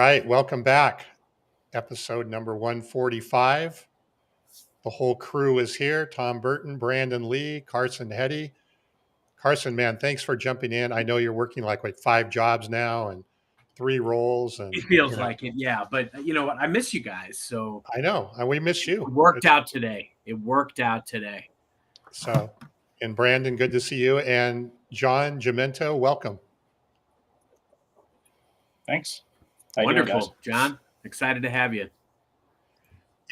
right, welcome back. Episode number 145. The whole crew is here. Tom Burton, Brandon Lee, Carson Heady. Carson, man, thanks for jumping in. I know you're working like 5 jobs now and 3 roles. And it feels like it, yeah. But you know what? I miss you guys. So I know, and we miss you. It worked out today. So, and Brandon, good to see you. And Jon Jumento, welcome. Thanks. Wonderful, John. Excited to have you.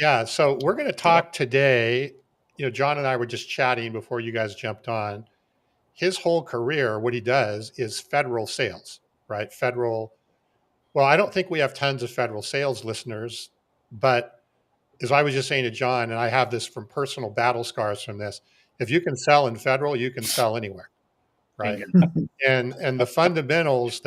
Yeah, so we're going to talk today. You know, Jon and I were just chatting before you guys jumped on. His whole career, what he does is federal sales, right? Well, I don't think we have tons of federal sales listeners, but as I was just saying to Jon, and I have this from personal battle scars from this, if you can sell in federal, you can sell anywhere, right? and the fundamentals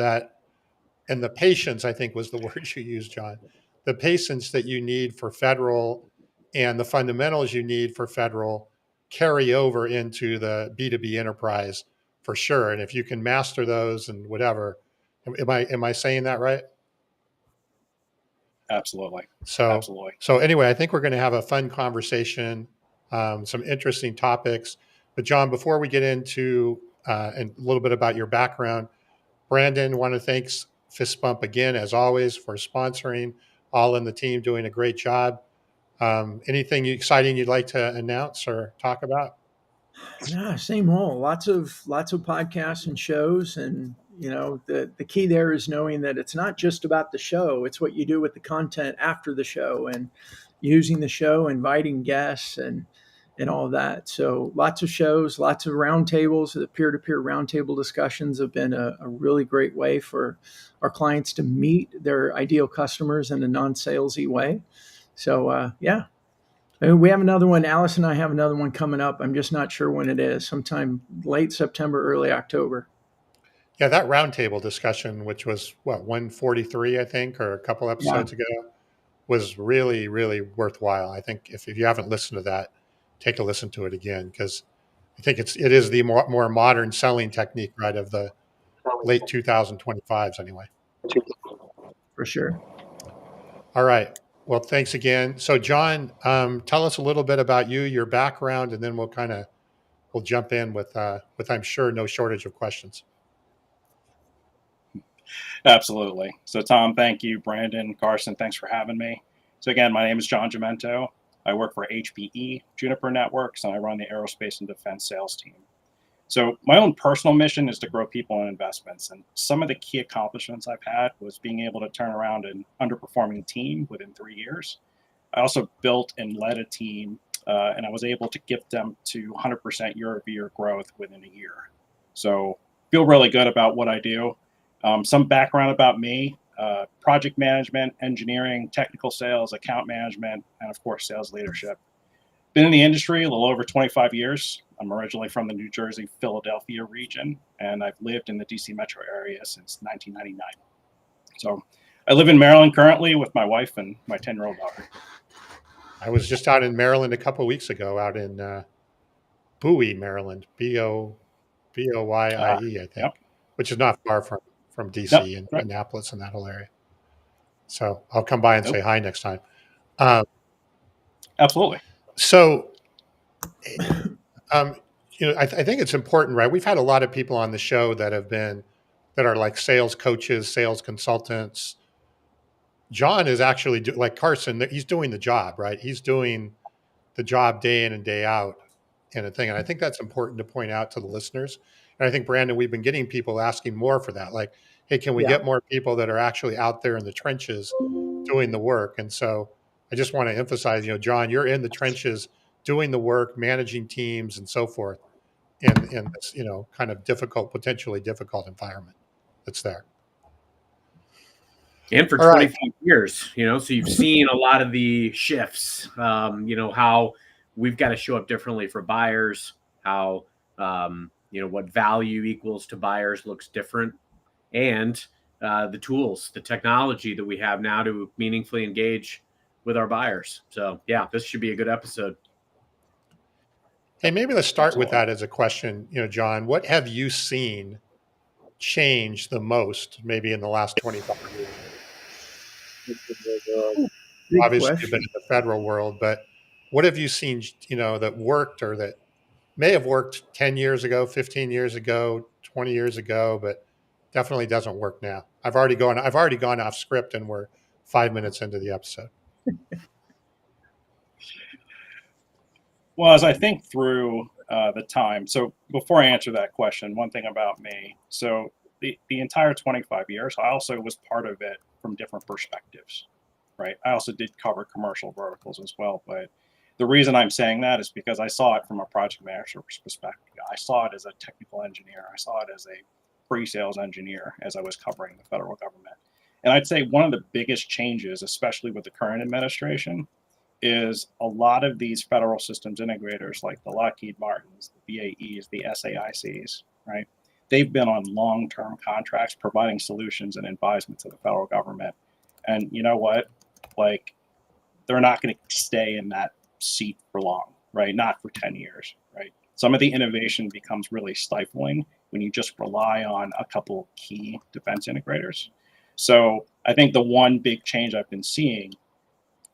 and the patience, I think was the word you used, Jon, the patience that you need for federal and the fundamentals you need for federal carry over into the B2B enterprise for sure. And if you can master those and whatever, am I saying that right? Absolutely. So anyway, I think we're going to have a fun conversation, some interesting topics. But Jon, before we get into and a little bit about your background, Brandon, want to thanks Fist Bump again, as always, for sponsoring. All in the team doing a great job. Anything exciting you'd like to announce or talk about? Yeah, same old. Lots of podcasts and shows, and you know the key there is knowing that it's not just about the show; it's what you do with the content after the show, and using the show, inviting guests, and all of that. So lots of shows, lots of roundtables. The peer-to-peer roundtable discussions have been a really great way for our clients to meet their ideal customers in a non-salesy way. So yeah. We have another one. Alice and I have another one coming up. I'm just not sure when it is. Sometime late September, early October. Yeah, that roundtable discussion, which was 143, I think, or a couple episodes ago, was really, really worthwhile. I think if you haven't listened to that, take a listen to it again, because I think it is the more modern selling technique, right, of the late 2025s anyway. For sure. All right. Well, thanks again. So, Jon, tell us a little bit about you, your background, and then we'll jump in with I'm sure no shortage of questions. Absolutely. So, Tom, thank you. Brandon, Carson, thanks for having me. So, again, my name is Jon Jumento. I work for HPE Juniper Networks, and I run the Aerospace and Defense Sales team. So, my own personal mission is to grow people and investments. And some of the key accomplishments I've had was being able to turn around an underperforming team within 3 years. I also built and led a team, and I was able to get them to 100% year-over-year growth within a year. So, feel really good about what I do. Some background about me, project management, engineering, technical sales, account management, and of course, sales leadership. Been in the industry a little over 25 years. I'm originally from the New Jersey, Philadelphia region, and I've lived in the DC metro area since 1999. So I live in Maryland currently with my wife and my 10-year-old daughter. I was just out in Maryland a couple of weeks ago, out in Bowie, Maryland, Bowie, I think, which is not far from DC and Annapolis and that whole area. So I'll come by and say hi next time. Absolutely. So, I think it's important, right? We've had a lot of people on the show that are like sales coaches, sales consultants. Jon is actually like Carson. He's doing the job, right? He's doing the job day in and day out and a thing. And I think that's important to point out to the listeners. And I think, Brandon, we've been getting people asking more for that. Like, hey, can we get more people that are actually out there in the trenches doing the work? And so I just want to emphasize, Jon, you're in the trenches doing the work, managing teams and so forth in this, kind of potentially difficult environment that's there. And for 25 years, so you've seen a lot of the shifts, how we've got to show up differently for buyers, how, what value equals to buyers looks different, and the tools, the technology that we have now to meaningfully engage with our buyers. So, yeah, this should be a good episode. Hey, maybe let's start with that as a question. Jon, what have you seen change the most maybe in the last 25 years? Big Obviously, you've been question. in the federal world, but what have you seen, that worked or that may have worked 10 years ago, 15 years ago, 20 years ago, but definitely doesn't work now? I've already gone off script and we're 5 minutes into the episode. Well, as I think through the time, so before I answer that question, one thing about me, so the entire 25 years, I also was part of it from different perspectives, right? I also did cover commercial verticals as well, but the reason I'm saying that is because I saw it from a project manager's perspective. I saw it as a technical engineer. I saw it as a pre-sales engineer as I was covering the federal government. And I'd say one of the biggest changes, especially with the current administration, is a lot of these federal systems integrators like the Lockheed Martins, the BAEs, the SAICs, right? They've been on long-term contracts providing solutions and advisement to the federal government. And you know what? Like, they're not going to stay in that seat for long, right? Not for 10 years, right? Some of the innovation becomes really stifling when you just rely on a couple key defense integrators. So I think the one big change I've been seeing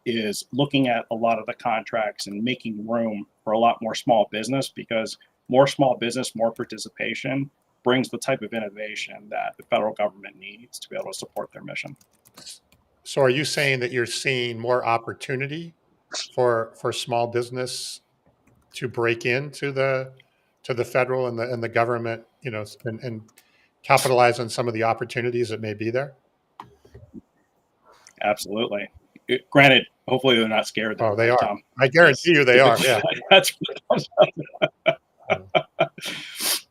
is looking at a lot of the contracts and making room for a lot more small business, because more small business, more participation brings the type of innovation that the federal government needs to be able to support their mission. So are you saying that you're seeing more opportunity for small business to break into the federal and the government, and capitalize on some of the opportunities that may be there? Absolutely. Granted, hopefully they're not scared though, Oh, they right, are. Tom? I guarantee you they are. Yeah. That's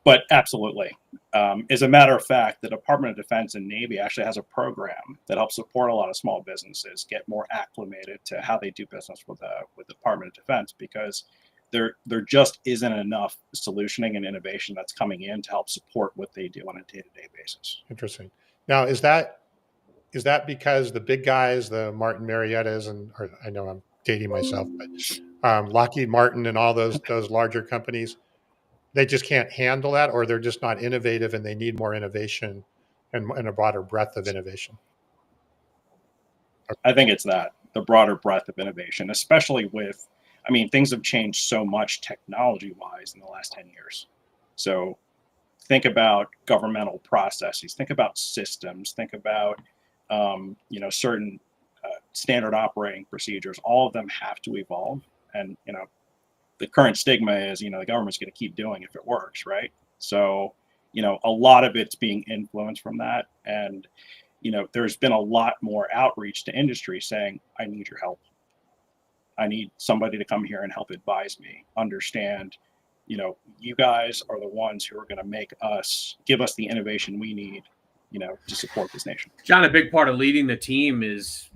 but absolutely. As a matter of fact, the Department of Defense and Navy actually has a program that helps support a lot of small businesses get more acclimated to how they do business with the Department of Defense, because there just isn't enough solutioning and innovation that's coming in to help support what they do on a day-to-day basis. Interesting. Now, is that because the big guys, the Martin Mariettas, or I know I'm dating myself, but Lockheed Martin and all those larger companies, they just can't handle that, or they're just not innovative and they need more innovation and a broader breadth of innovation? I think it's that, the broader breadth of innovation, especially with, I mean, things have changed so much technology wise in the last 10 years. So think about governmental processes, think about systems, think about, certain standard operating procedures. All of them have to evolve. And, the current stigma is, the government's going to keep doing if it works, right? So, a lot of it's being influenced from that. And, there's been a lot more outreach to industry saying, I need your help. I need somebody to come here and help advise me, understand, you guys are the ones who are going to give us the innovation we need, to support this nation. John, a big part of leading the team is,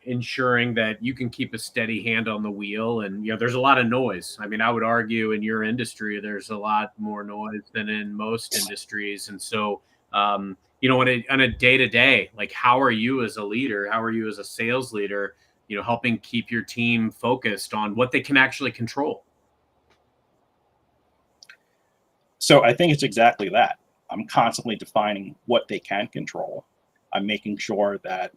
ensuring that you can keep a steady hand on the wheel. And, there's a lot of noise. I mean, I would argue in your industry, there's a lot more noise than in most industries. And so, on a day-to-day, like, how are you as a leader? How are you as a sales leader, helping keep your team focused on what they can actually control? So I think it's exactly that. I'm constantly defining what they can control. I'm making sure that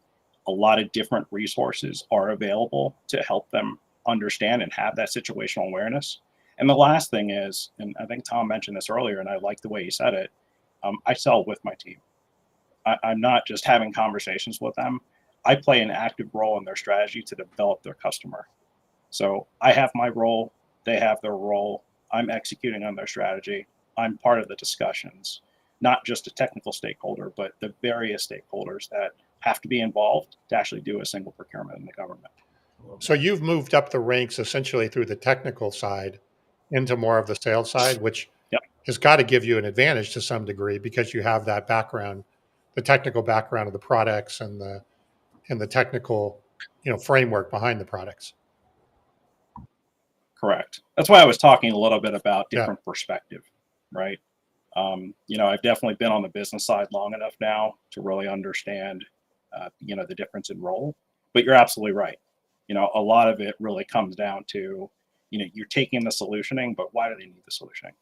a lot of different resources are available to help them understand and have that situational awareness. And the last thing is, and I think Tom mentioned this earlier, and I like the way he said it, I sell with my team. I'm not just having conversations with them. I play an active role in their strategy to develop their customer. So I have my role, they have their role, I'm executing on their strategy. I'm part of the discussions, not just a technical stakeholder, but the various stakeholders that have to be involved to actually do a single procurement in the government. So you've moved up the ranks essentially through the technical side into more of the sales side, which Yep. has got to give you an advantage to some degree because you have that background, the technical background of the products and the technical, framework behind the products. Correct. That's why I was talking a little bit about Yeah. different perspective, right? I've definitely been on the business side long enough now to really understand, the difference in role. But you're absolutely right. A lot of it really comes down to, you're taking the solutioning, but why do they need the solutioning,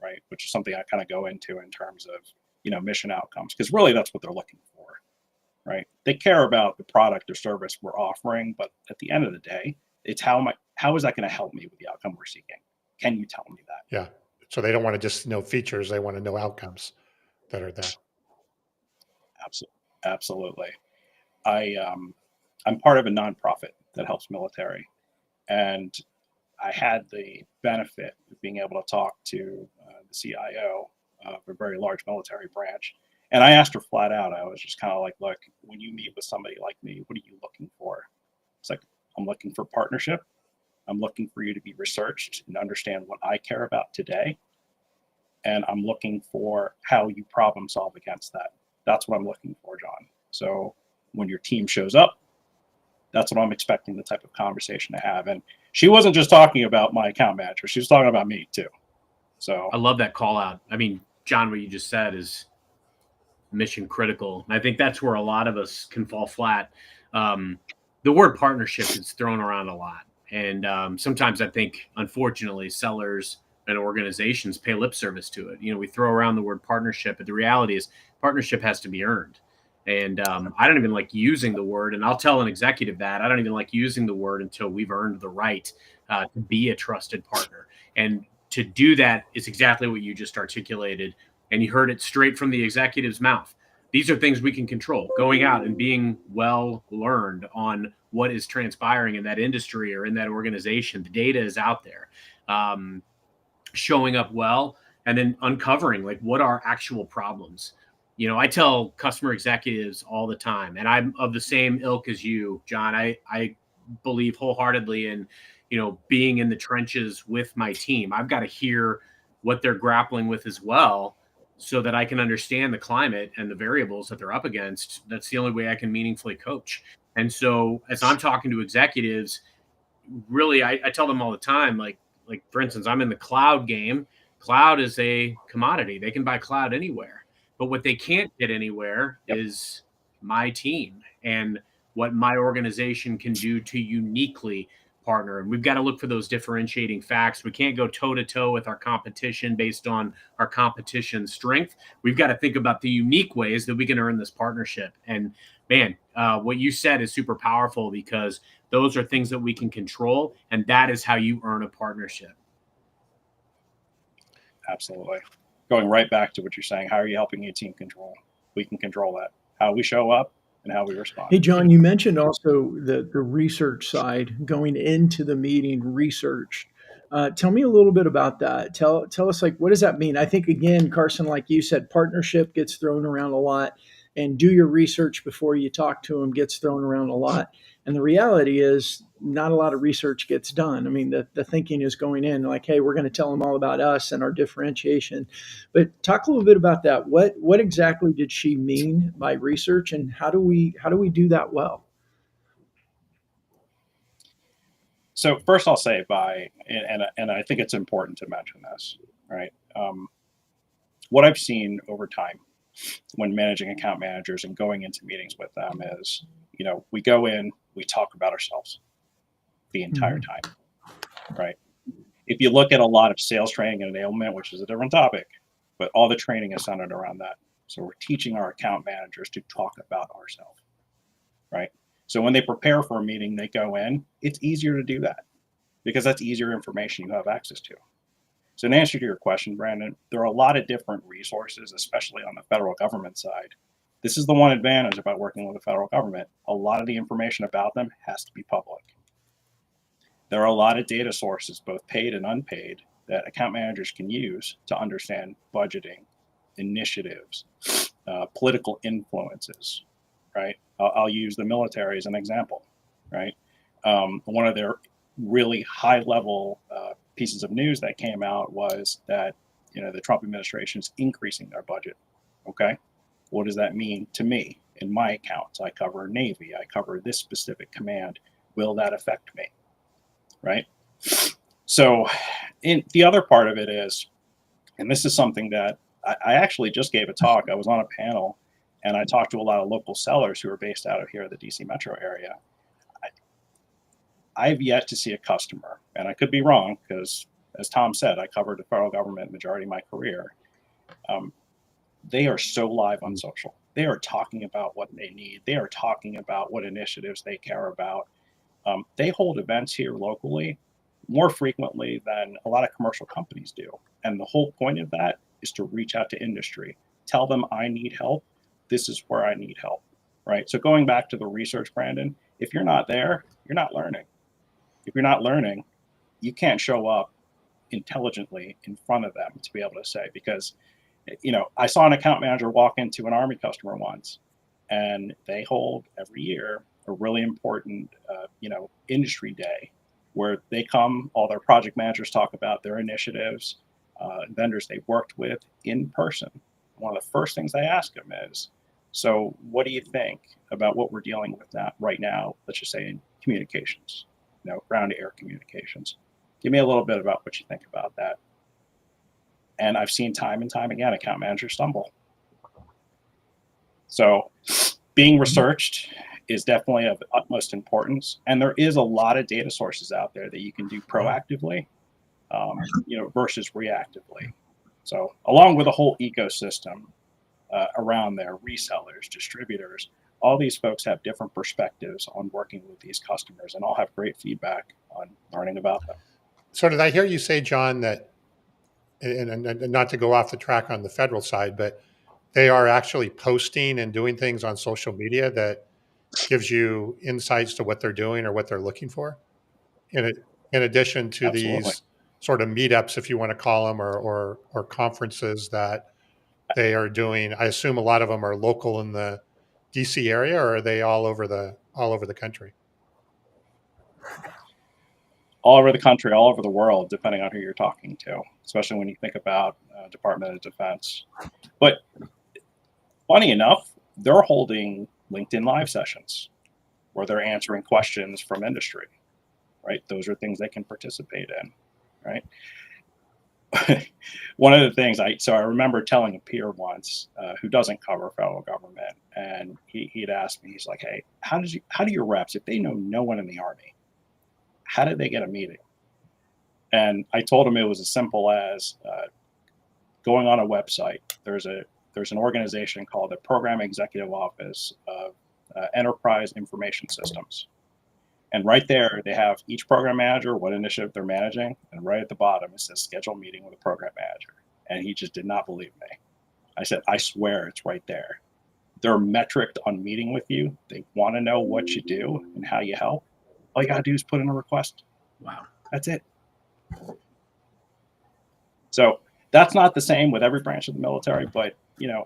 right? Which is something I kind of go into in terms of, mission outcomes, because really that's what they're looking for. right? They care about the product or service we're offering, but at the end of the day, it's how is that going to help me with the outcome we're seeking? Can you tell me that? Yeah. So they don't want to just know features; they want to know outcomes that are there. Absolutely. I'm part of a nonprofit that helps military, and I had the benefit of being able to talk to the CIO of a very large military branch. And I asked her flat out, I was just kind of like, look, when you meet with somebody like me, what are you looking for? It's like, I'm looking for partnership. I'm looking for you to be researched and understand what I care about today. And I'm looking for how you problem solve against that. That's what I'm looking for, John. So when your team shows up, that's what I'm expecting the type of conversation to have. And she wasn't just talking about my account manager. She was talking about me too. So I love that call out. I mean, John, what you just said is mission critical. And I think that's where a lot of us can fall flat. The word partnership is thrown around a lot. And sometimes I think, unfortunately, sellers and organizations pay lip service to it. We throw around the word partnership, but the reality is partnership has to be earned. And I don't even like using the word, and I'll tell an executive that I don't even like using the word until we've earned the right to be a trusted partner. And to do that is exactly what you just articulated, and you heard it straight from the executive's mouth. These are things we can control. Going out and being well learned on what is transpiring in that industry or in that organization. The data is out there. Showing up well, and then uncovering like what are actual problems. I tell customer executives all the time, and I'm of the same ilk as you, John. I believe wholeheartedly in, being in the trenches with my team. I've got to hear what they're grappling with as well, so that I can understand the climate and the variables that they're up against. That's the only way I can meaningfully coach. And so as I'm talking to executives, really, I tell them all the time, like for instance, I'm in the cloud game. Cloud is a commodity. They can buy cloud anywhere. But what they can't get anywhere is my team and what my organization can do to uniquely partner. And we've got to look for those differentiating facts. We can't go toe to toe with our competition based on our competition's strength. We've got to think about the unique ways that we can earn this partnership. And man, what you said is super powerful, because those are things that we can control. And that is how you earn a partnership. Absolutely. Going right back to what you're saying, how are you helping your team control? We can control that. How we show up and how we respond. Hey, John, you mentioned also the research side, going into the meeting, research. Tell me a little bit about that. Tell us, like, what does that mean? I think, again, Carson, like you said, partnership gets thrown around a lot, and do your research before you talk to them gets thrown around a lot. And the reality is not a lot of research gets done. I mean, the thinking is going in like, hey, we're going to tell them all about us and our differentiation. But talk a little bit about that. What exactly did she mean by research, and how do we do that well? So first I'll say and I think it's important to mention this, right? What I've seen over time when managing account managers and going into meetings with them is, we go in, we talk about ourselves the entire time, right? If you look at a lot of sales training and enablement, which is a different topic, but all the training is centered around that. So we're teaching our account managers to talk about ourselves, right? So when they prepare for a meeting, they go in, it's easier to do that because that's easier information you have access to. So in answer to your question, Brandon, there are a lot of different resources, especially on the federal government side. This is the one advantage about working with the federal government. A lot of the information about them has to be public. There are a lot of data sources, both paid and unpaid, that account managers can use to understand budgeting, initiatives, political influences, right? I'll use the military as an example, right? One of their really high-level pieces of news that came out was that, the Trump administration is increasing their budget, okay? What does that mean to me in my accounts? I cover Navy, I cover this specific command. Will that affect me, right? So the other part of it is, and this is something that I actually just gave a talk. I was on a panel and I talked to a lot of local sellers who are based out of here, the DC metro area. I've yet to see a customer, and I could be wrong because, as Tom said, I covered the federal government majority of my career. They are so live on social. they are talking about what they need. They are talking about what initiatives they care about. They hold events here locally more frequently than a lot of commercial companies do. And the whole point of that is to reach out to industry, tell them I need help. This is where I need help, right? So going back to the research, Brandon, if you're not there, you're not learning. If you're not learning, you can't show up intelligently in front of them to be able to say, because, I saw an account manager walk into an Army customer once, and they hold every year a really important, industry day where they come, all their project managers talk about their initiatives, vendors they've worked with in person. One of the first things I ask them is, so what do you think about what we're dealing with right now, let's just say in communications, ground to air communications? Give me a little bit about what you think about that. And I've seen time and time again, account managers stumble. So being researched is definitely of utmost importance. And there is a lot of data sources out there that you can do proactively, versus reactively. So along with a whole ecosystem around there, resellers, distributors, all these folks have different perspectives on working with these customers, and all have great feedback on learning about them. So did I hear you say, John, that, and not to go off the track on the federal side, but they are actually posting and doing things on social media that gives you insights to what they're doing or what they're looking for, in addition to Absolutely. these sort of meetups, if you want to call them, or conferences that they are doing? I assume a lot of them are local in the DC area, or are they all over the country? All over the country, all over the world, depending on who you're talking to, especially when you think about Department of Defense. But funny enough, they're holding LinkedIn live sessions where they're answering questions from industry, right? Those are things they can participate in, right? One of the things I remember telling a peer once who doesn't cover federal government, and he'd asked me, he's like, hey, how do your reps, if they know no one in the Army, how did they get a meeting? And I told him it was as simple as going on a website. There's an organization called the Program Executive Office of Enterprise Information Systems. And right there, they have each program manager, what initiative they're managing. And right at the bottom, it says schedule meeting with a program manager. And he just did not believe me. I said, I swear it's right there. They're metriced on meeting with you. They want to know what you do and how you help. All you got to do is put in a request. Wow. That's it. So that's not the same with every branch of the military, but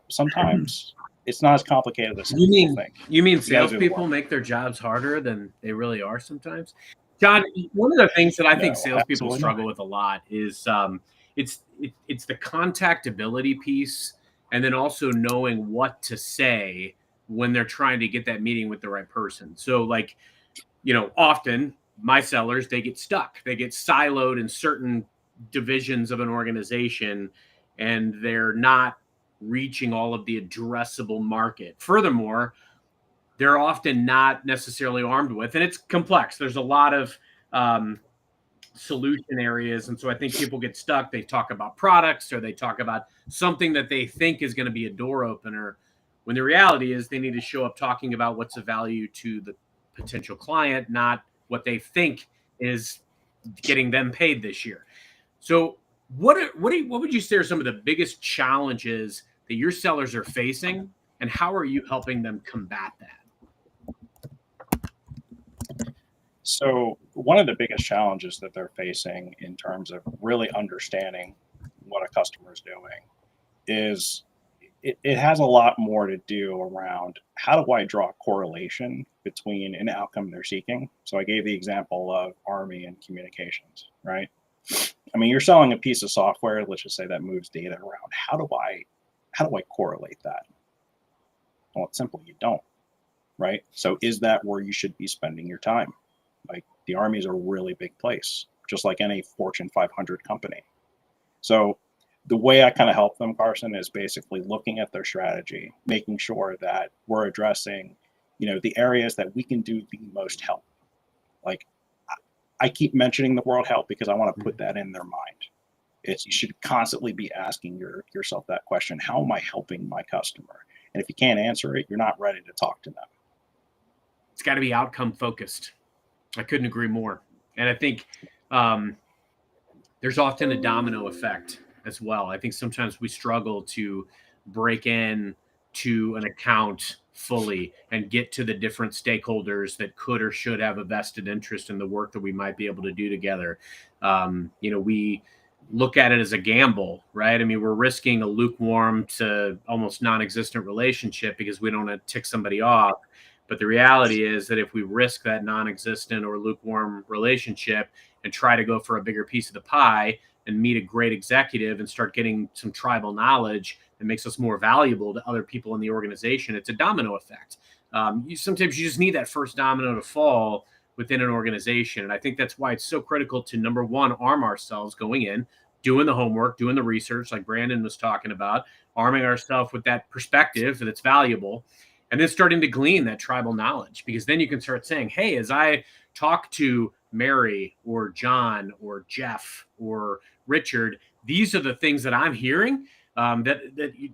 sometimes it's not as complicated as people think. You mean salespeople make their jobs harder than they really are sometimes? John, one of the things that I think salespeople struggle with a lot is it's the contactability piece, and then also knowing what to say when they're trying to get that meeting with the right person. So often my sellers, they get stuck. They get siloed in certain divisions of an organization, and they're not reaching all of the addressable market. Furthermore, they're often not necessarily armed with, and it's complex. There's a lot of solution areas. And so I think people get stuck. They talk about products, or they talk about something that they think is going to be a door opener, when the reality is they need to show up talking about what's of value to the potential client, not what they think is getting them paid this year. So what would you say are some of the biggest challenges that your sellers are facing, and how are you helping them combat that? So one of the biggest challenges that they're facing in terms of really understanding what a customer is doing is it has a lot more to do around how do I draw a correlation between an outcome they're seeking. So I gave the example of Army and communications, right? I mean, you're selling a piece of software, let's just say, that moves data around. How do I correlate that? Well, it's simple. You don't, right? So is that where you should be spending your time? Like, the Army is a really big place, just like any Fortune 500 company. So the way I kind of help them, Carson, is basically looking at their strategy, making sure that we're addressing, the areas that we can do the most help. Like, I keep mentioning the word help because I want to put that in their mind. You should constantly be asking yourself that question: how am I helping my customer? And if you can't answer it, you're not ready to talk to them. It's got to be outcome focused. I couldn't agree more. And I think there's often a domino effect as well. I think sometimes we struggle to break in to an account fully and get to the different stakeholders that could or should have a vested interest in the work that we might be able to do together. We look at it as a gamble, right? I mean, we're risking a lukewarm to almost non-existent relationship because we don't want to tick somebody off. But the reality is that if we risk that non-existent or lukewarm relationship and try to go for a bigger piece of the pie and meet a great executive and start getting some tribal knowledge that makes us more valuable to other people in the organization, it's a domino effect. Sometimes you just need that first domino to fall within an organization. And I think that's why it's so critical to, number one, arm ourselves going in, doing the homework, doing the research like Brandon was talking about, arming ourselves with that perspective that's valuable, and then starting to glean that tribal knowledge, because then you can start saying, hey, as I talk to Mary or John or Jeff or Richard, these are the things that I'm hearing that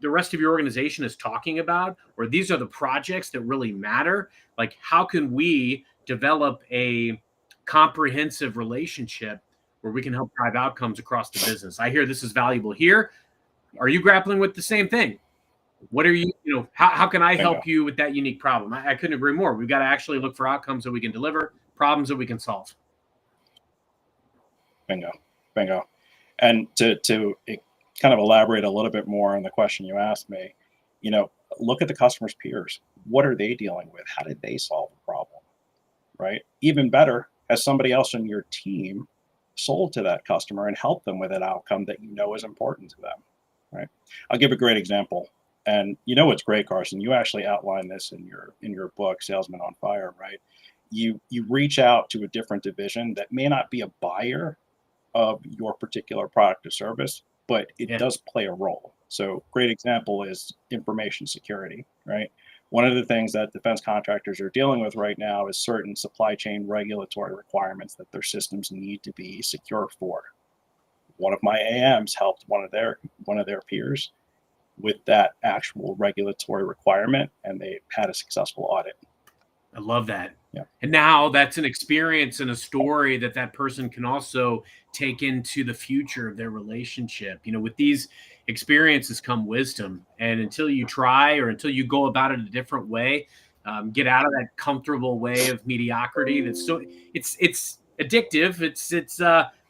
the rest of your organization is talking about, or these are the projects that really matter. Like, how can we develop a comprehensive relationship where we can help drive outcomes across the business? I hear this is valuable here. Are you grappling with the same thing? What are how can I help you with that unique problem? I couldn't agree more. We've got to actually look for outcomes that we can deliver, problems that we can solve. Bingo. And to kind of elaborate a little bit more on the question you asked me, look at the customer's peers. What are they dealing with? How did they solve the problem? Right? Even better, has somebody else on your team sold to that customer and helped them with an outcome that is important to them? Right? I'll give a great example. And what's great, Carson, you actually outline this in your book, Salesman on Fire, right? You reach out to a different division that may not be a buyer of your particular product or service, but it does play a role. So great example is information security, right? One of the things that defense contractors are dealing with right now is certain supply chain regulatory requirements that their systems need to be secure for. One of my AMs helped one of their peers with that actual regulatory requirement, and they had a successful audit. I love that. Yeah. And now that's an experience and a story that person can also take into the future of their relationship. With these experiences come wisdom. And until you try, or until you go about it a different way, get out of that comfortable way of mediocrity. It's addictive.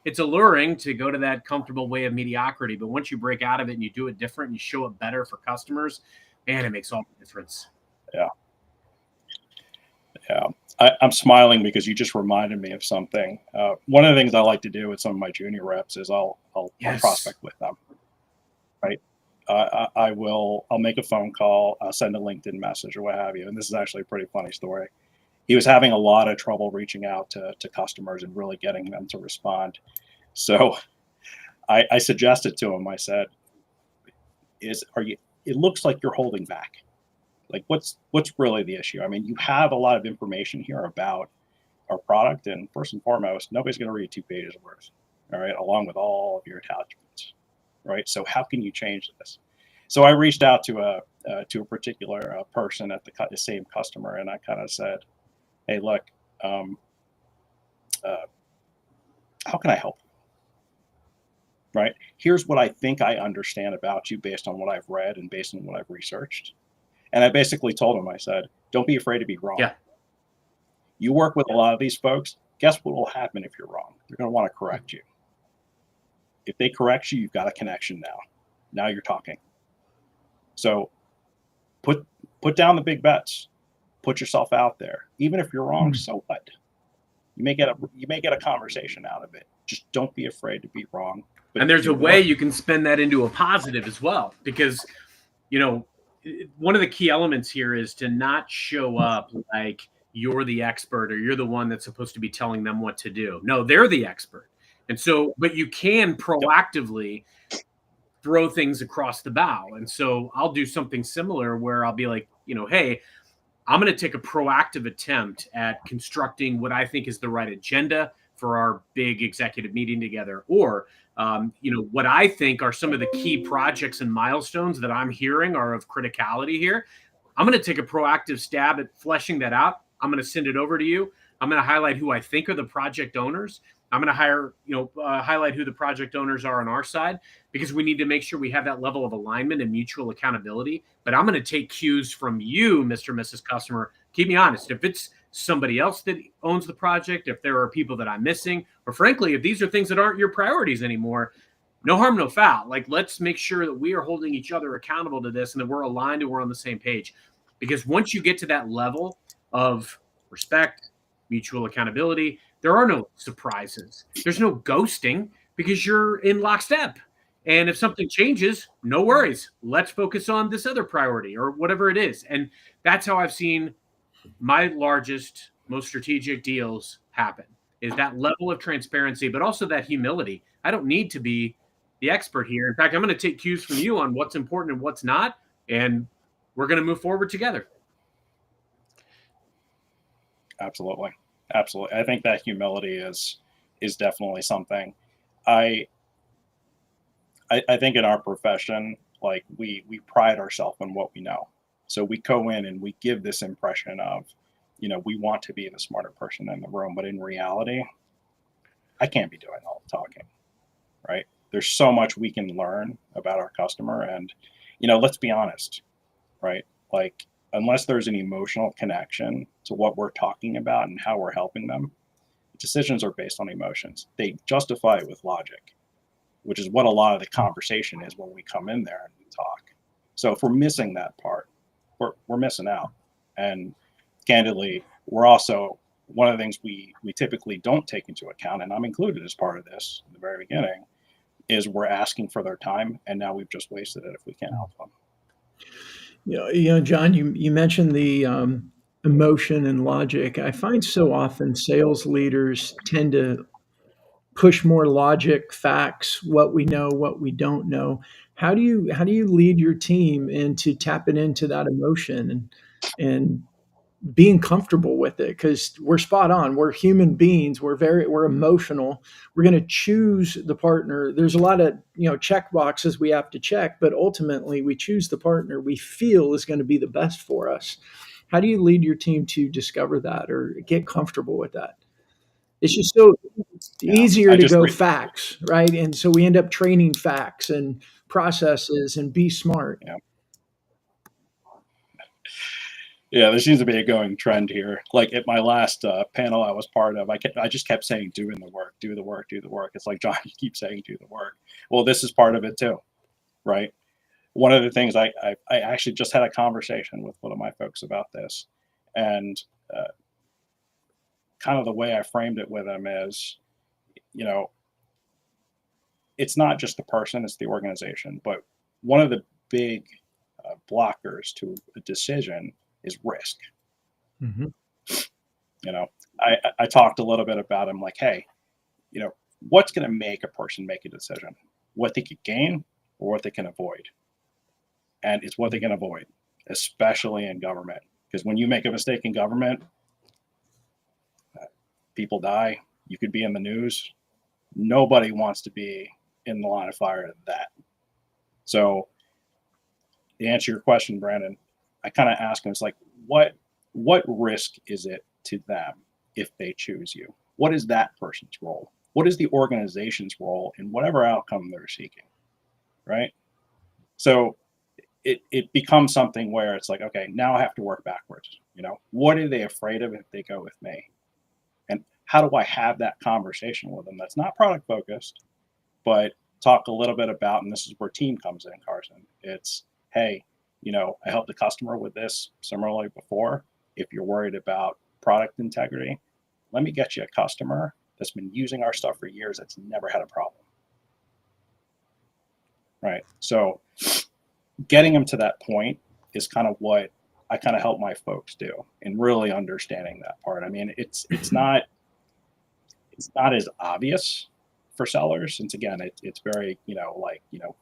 It's alluring to go to that comfortable way of mediocrity. But once you break out of it and you do it different and you show up better for customers, man, it makes all the difference. Yeah. I'm smiling because you just reminded me of something. One of the things I like to do with some of my junior reps is I'll prospect with them. Right. I'll make a phone call, send a LinkedIn message or what have you. And this is actually a pretty funny story. He was having a lot of trouble reaching out to customers and really getting them to respond. So I suggested to him, I said, it looks like you're holding back. Like, what's really the issue? I mean, you have a lot of information here about our product, and first and foremost, nobody's going to read 2 pages worth, all right, along with all of your attachments, right? So how can you change this? So I reached out to a particular person at the same customer, and I kind of said, hey, look, how can I help? Right? Here's what I think I understand about you based on what I've read and based on what I've researched. And I basically told him, I said, don't be afraid to be wrong. Yeah. You work with a lot of these folks. Guess what will happen if you're wrong? They're going to want to correct you. If they correct you, you've got a connection now. Now you're talking. So put down the big bets. Put yourself out there. Even if you're wrong, so what? You may get a conversation out of it. Just don't be afraid to be wrong. And there's a way you can spin that into a positive as well, because one of the key elements here is to not show up like you're the expert or you're the one that's supposed to be telling them what to do. No, they're the expert. And so, but you can proactively throw things across the bow. And so I'll do something similar where I'll be like, hey, I'm going to take a proactive attempt at constructing what I think is the right agenda for our big executive meeting together, or what I think are some of the key projects and milestones that I'm hearing are of criticality here. I'm going to take a proactive stab at fleshing that out. I'm going to send it over to you. I'm going to highlight who I think are the project owners. I'm going to highlight who the project owners are on our side, because we need to make sure we have that level of alignment and mutual accountability. But I'm going to take cues from you, Mr. and Mrs. Customer. Keep me honest. If it's somebody else that owns the project, if there are people that I'm missing, or frankly, if these are things that aren't your priorities anymore, no harm, no foul. Like, let's make sure that we are holding each other accountable to this and that we're aligned and we're on the same page. Because once you get to that level of respect, mutual accountability, there are no surprises. There's no ghosting, because you're in lockstep. And if something changes, no worries. Let's focus on this other priority or whatever it is. And that's how I've seen my largest, most strategic deals happen, is that level of transparency, but also that humility. I don't need to be the expert here. In fact, I'm going to take cues from you on what's important and what's not, and we're going to move forward together. Absolutely. I think that humility is definitely something. I think in our profession, like we pride ourselves on what we know. So we go in and we give this impression of, we want to be the smarter person in the room, but in reality, I can't be doing all the talking, right? There's so much we can learn about our customer, and, let's be honest, right? Like, unless there's an emotional connection to what we're talking about and how we're helping them, decisions are based on emotions. They justify it with logic, which is what a lot of the conversation is when we come in there and we talk. So if we're missing that part, we're missing out. And candidly, we're also, one of the things we typically don't take into account, and I'm included as part of this in the very beginning, is we're asking for their time, and now we've just wasted it if we can't help them. John, you mentioned the emotion and logic. I find so often sales leaders tend to push more logic, facts, what we know, what we don't know. How do you lead your team into tapping into that emotion and being comfortable with it? Because we're spot on. We're human beings. We're emotional. We're going to choose the partner. There's a lot of check boxes we have to check, but ultimately we choose the partner we feel is going to be the best for us. How do you lead your team to discover that or get comfortable with that? It's just so easier to go facts, right? And so we end up training facts and processes and be smart. Yeah, there seems to be a going trend here. Like at my last panel I was part of, I just kept saying, doing the work, do the work, do the work. It's like, John, you keep saying do the work. Well, this is part of it too, right? One of the things I actually just had a conversation with one of my folks about this, and kind of the way I framed it with him is, it's not just the person, it's the organization. But one of the big blockers to a decision is risk. Mm-hmm. I talked a little bit about him, like, hey, what's going to make a person make a decision? What they could gain or what they can avoid? And it's what they can avoid, especially in government. Because when you make a mistake in government, people die. You could be in the news. Nobody wants to be in the line of fire of that. So to answer your question, Brandon, I kind of ask them, it's like, what risk is it to them if they choose you? What is that person's role? What is the organization's role in whatever outcome they're seeking, right? So it becomes something where it's like, okay, now I have to work backwards. What are they afraid of if they go with me? And how do I have that conversation with them that's not product focused, but talk a little bit about, and this is where team comes in, Carson. It's, hey, I helped the customer with this similarly before. If you're worried about product integrity, let me get you a customer that's been using our stuff for years that's never had a problem. Right. So getting them to that point is kind of what I kind of help my folks do in really understanding that part. I mean, it's not as obvious for sellers, since again, it's very,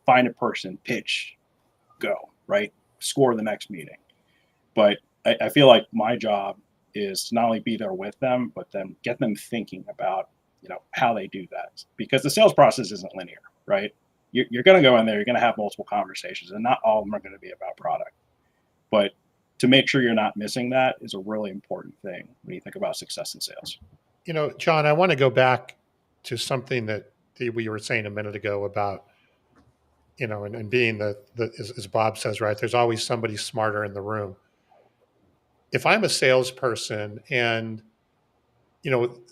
find a person, pitch, go, right? Score the next meeting. But I feel like my job is to not only be there with them, but then get them thinking about, how they do that. Because the sales process isn't linear, right? You're going to go in there, you're going to have multiple conversations, and not all of them are going to be about product. But to make sure you're not missing that is a really important thing when you think about success in sales. Jon, I want to go back to something that we were saying a minute ago about, and being as Bob says, right, there's always somebody smarter in the room. If I'm a salesperson and,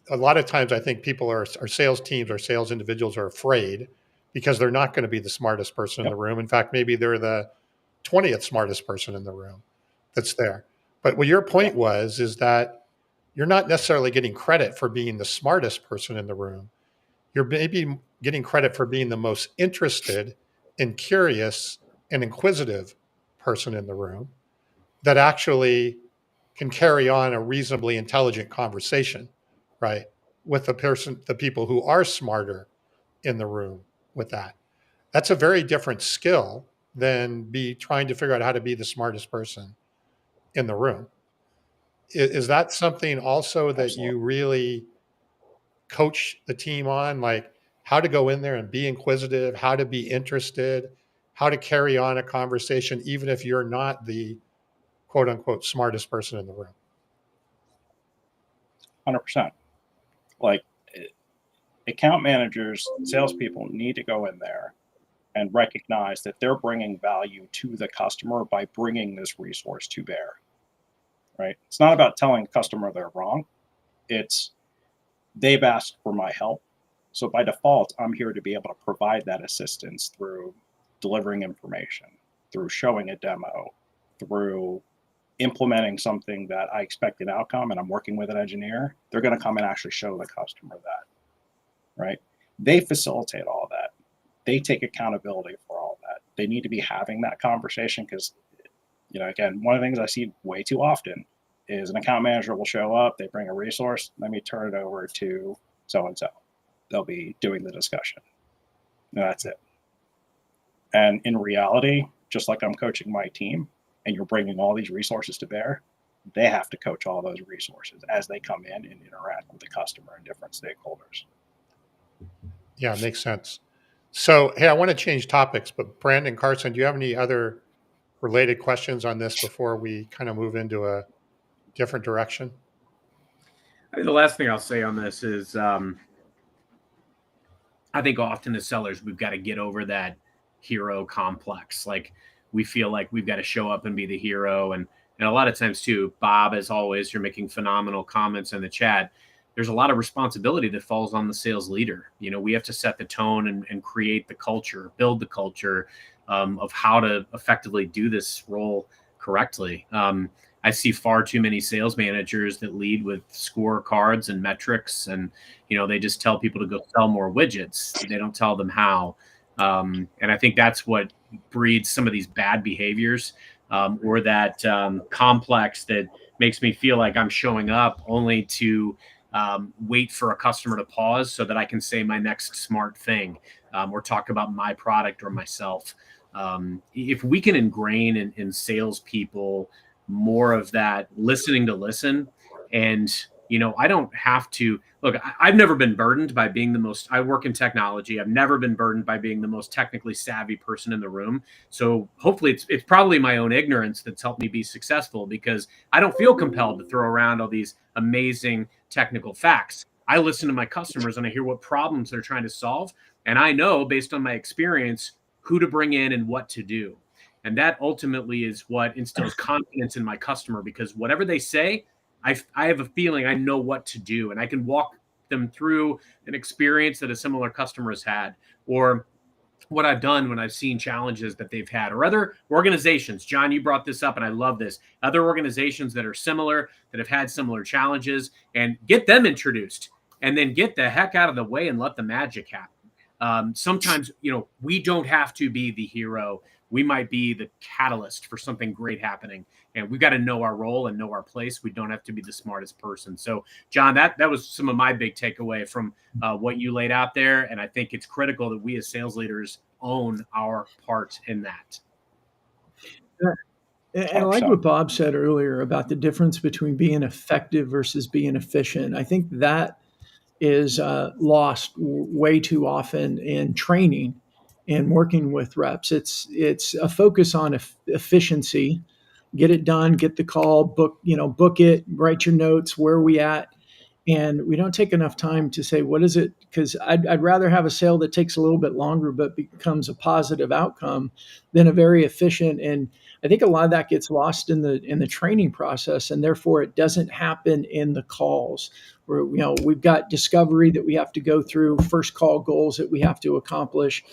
a lot of times I think people our sales teams or sales individuals are afraid because they're not going to be the smartest person in the room. In fact, maybe they're the 20th smartest person in the room that's there. But what your point is that you're not necessarily getting credit for being the smartest person in the room. You're maybe getting credit for being the most interested and curious and inquisitive person in the room that actually can carry on a reasonably intelligent conversation, right? With the people who are smarter in the room with that. That's a very different skill than be trying to figure out how to be the smartest person in the room. Is that something also that Absolutely. you really coach the team on, like how to go in there and be inquisitive, how to be interested, how to carry on a conversation, even if you're not the quote unquote smartest person in the room? 100%. Like, account managers, salespeople need to go in there and recognize that they're bringing value to the customer by bringing this resource to bear, right? It's not about telling the customer they're wrong. It's they've asked for my help. So by default, I'm here to be able to provide that assistance through delivering information, through showing a demo, through implementing something that I expect an outcome and I'm working with an engineer. They're going to come and actually show the customer that, right? They facilitate all that. They take accountability for all that. They need to be having that conversation because, again, one of the things I see way too often is an account manager will show up, they bring a resource, let me turn it over to so-and-so. They'll be doing the discussion. And that's it. And in reality, just like I'm coaching my team and you're bringing all these resources to bear, they have to coach all those resources as they come in and interact with the customer and different stakeholders. Yeah, makes sense. So, hey, I want to change topics, but Brandon, Carson, do you have any other related questions on this before we kind of move into a different direction? I think the last thing I'll say on this is I think often as sellers, we've got to get over that hero complex. Like we feel like we've got to show up and be the hero. And a lot of times too, Bob, as always, you're making phenomenal comments in the chat. There's a lot of responsibility that falls on the sales leader. We have to set the tone and create the culture, build the culture of how to effectively do this role correctly. I see far too many sales managers that lead with scorecards and metrics, and they just tell people to go sell more widgets. They don't tell them how, and I think that's what breeds some of these bad behaviors, or that complex that makes me feel like I'm showing up only to wait for a customer to pause so that I can say my next smart thing, or talk about my product or myself. If we can ingrain in salespeople more of that listening to listen, and I don't have to look. I've never been burdened by being the most. I work in technology. I've never been burdened by being the most technically savvy person in the room. So hopefully, it's probably my own ignorance that's helped me be successful, because I don't feel compelled to throw around all these amazing technical facts. I listen to my customers and I hear what problems they're trying to solve, and I know based on my experience who to bring in and what to do. And that ultimately is what instills confidence in my customer, because whatever they say, I have a feeling I know what to do, and I can walk them through an experience that a similar customer has had, or what I've done when I've seen challenges that they've had, or other organizations. Jon, you brought this up, and I love this. Other organizations that are similar, that have had similar challenges, and get them introduced, and then get the heck out of the way and let the magic happen. Sometimes, we don't have to be the hero. We might be the catalyst for something great happening, and we've got to know our role and know our place. We don't have to be the smartest person. So, Jon, that was some of my big takeaway from what you laid out there, and I think it's critical that we as sales leaders own our part in that. And I like 100%. what Bob said earlier about the difference between being effective versus being efficient. I think that is lost way too often in training and working with reps. It's a focus on efficiency, get it done, get the call, book it, write your notes, where are we at, and we don't take enough time to say what is it, because I'd rather have a sale that takes a little bit longer but becomes a positive outcome than a very efficient. And I think a lot of that gets lost in the training process, and therefore it doesn't happen in the calls where we've got discovery that we have to go through, first call goals that we have to accomplish.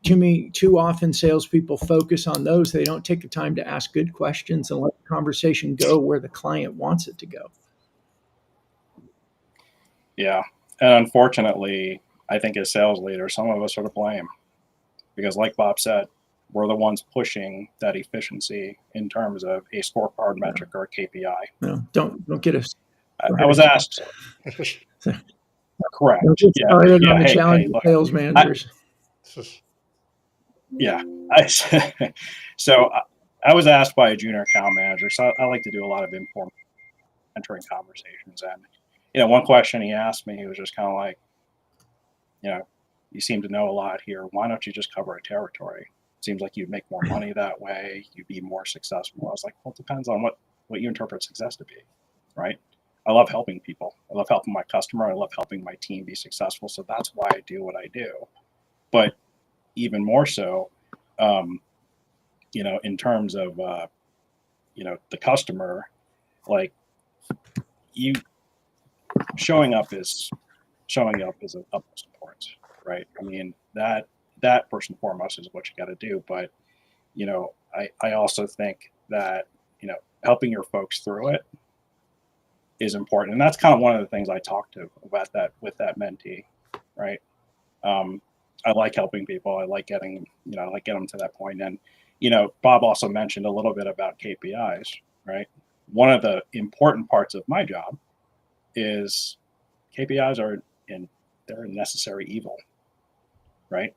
Too often salespeople focus on those. They don't take the time to ask good questions and let the conversation go where the client wants it to go. Yeah. And unfortunately, I think as sales leaders, some of us are to blame because, like Bob said, we're the ones pushing that efficiency in terms of a scorecard metric or a KPI. No, don't get us. I was asked. Correct. Don't get started on the Hey, challenge of sales managers. So I was asked by a junior account manager. So I like to do a lot of informal mentoring conversations. And, one question he asked me was just kind of like, you seem to know a lot here. Why don't you just cover a territory? It seems like you'd make more money that way. You'd be more successful. I was like, well, it depends on what you interpret success to be, right? I love helping people. I love helping my customer. I love helping my team be successful. So that's why I do what I do. But even more so, in terms of, the customer, like you showing up is of utmost importance, right? I mean, that first and foremost is what you got to do. But, I also think that, helping your folks through it is important. And that's kind of one of the things I talked to about that with that mentee, right? I like helping people. I like getting them to that point. And, Bob also mentioned a little bit about KPIs, right? One of the important parts of my job is KPIs they're a necessary evil, right?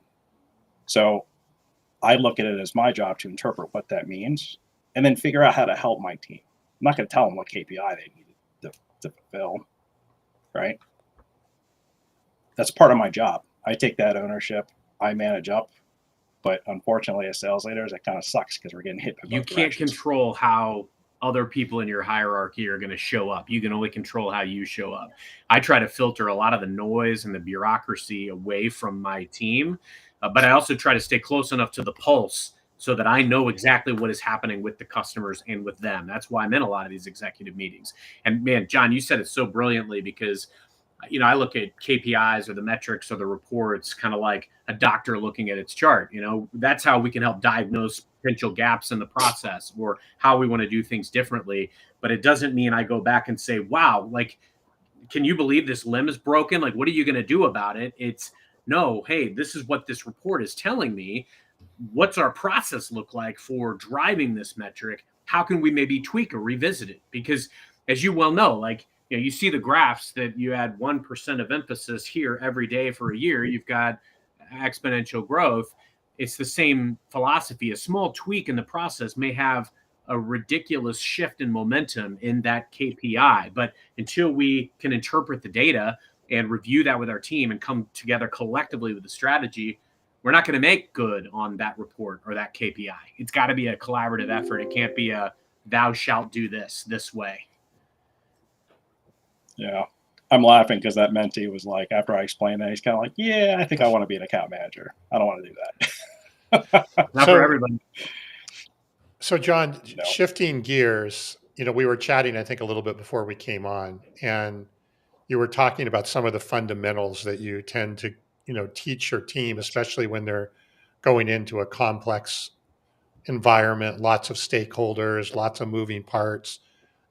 So I look at it as my job to interpret what that means and then figure out how to help my team. I'm not going to tell them what KPI they need to fulfill, right? That's part of my job. I take that ownership. I manage up. But unfortunately, as sales leaders, that kind of sucks because we're getting hit by both You can't directions. control how other people in your hierarchy are going to show up. You can only control how you show up. I try to filter a lot of the noise and the bureaucracy away from my team, but I also try to stay close enough to the pulse so that I know exactly what is happening with the customers and with them. That's why I'm in a lot of these executive meetings. And man, John, you said it so brilliantly because I look at KPIs or the metrics or the reports kind of like a doctor looking at its chart. That's how we can help diagnose potential gaps in the process or how we want to do things differently. But it doesn't mean I go back and say, wow, like, can you believe this limb is broken? Like, what are you going to do about it? It's no, hey, this is what this report is telling me. What's our process look like for driving this metric? How can we maybe tweak or revisit it? Because as you well know, like, you see the graphs that you add 1% of emphasis here every day for a year, you've got exponential growth. It's the same philosophy. A small tweak in the process may have a ridiculous shift in momentum in that KPI. But until we can interpret the data and review that with our team and come together collectively with a strategy, we're not going to make good on that report or that KPI. It's got to be a collaborative effort. It can't be a thou shalt do this way. Yeah. I'm laughing because that mentee was like, after I explained that, he's kind of like, yeah, I think I want to be an account manager. I don't want to do that. Not for everybody. So John, shifting gears, we were chatting, I think, a little bit before we came on, and you were talking about some of the fundamentals that you tend to, teach your team, especially when they're going into a complex environment, lots of stakeholders, lots of moving parts.